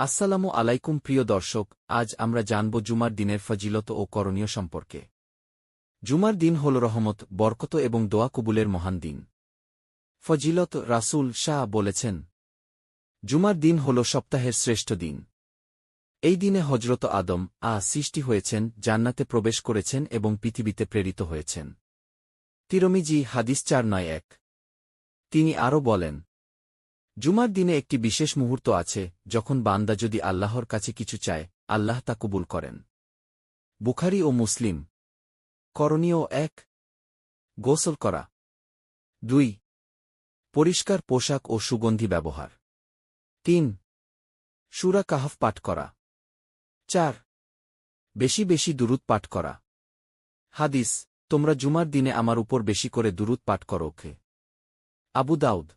আসসালামু আলাইকুম প্রিয় দর্শক, আজ আমরা জানব জুমার দিনের ফজিলত ও করণীয় সম্পর্কে। জুমার দিন হল রহমত, বরকত এবং দোয়া কবুলের মহান দিন। ফজিলত রাসূল শাহ বলেছেন, জুমার দিন হল সপ্তাহের শ্রেষ্ঠ দিন। এই দিনে হজরত আদম সৃষ্টি হয়েছেন, জান্নাতে প্রবেশ করেছেন এবং পৃথিবীতে প্রেরিত হয়েছেন। তিরমিজি হাদিস 491। তিনি আরও বলেন, জুমার দিনে একটি বিশেষ মুহূর্ত আছে, যখন বান্দা যদি আল্লাহর কাছে কিছু চায়, আল্লাহ তা কবুল করেন। বুখারী ও মুসলিম। করণীয় 1, গোসল করা। 2, পরিষ্কার পোশাক ও সুগন্ধি ব্যবহার। 3, সূরা কাহফ পাঠ করা। 4, বেশি বেশি দুরূদ পাঠ করা। হাদিস, তোমরা জুমার দিনে আমার উপর বেশি করে দুরূদ পাঠ করো। আবু দাউদ।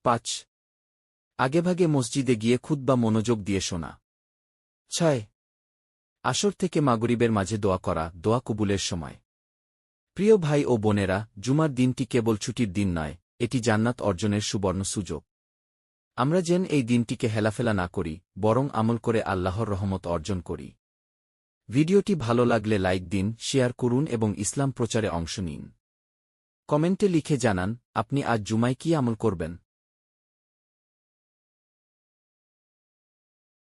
5, আগেভাগে মসজিদে গিয়ে খুতবা মনোযোগ দিয়ে শোনা। 6, আসর থেকে মাগরিবের মাঝে দোয়া করা, দোয়া কবুলের সময়। প্রিয় ভাই ও বোনেরা, জুমার দিনটি কেবল ছুটির দিন নয়, এটি জান্নাত অর্জনের সুবর্ণ সুযোগ। আমরা যেন এই দিনটিকে হেলাফেলা না করি, বরং আমল করে আল্লাহর রহমত অর্জন করি। ভিডিওটি ভালো লাগলে লাইক দিন, শেয়ার করুন এবং ইসলাম প্রচারে অংশ নিন। কমেন্টে লিখে জানান, আপনি আজ জুমায় কি আমল করবেন।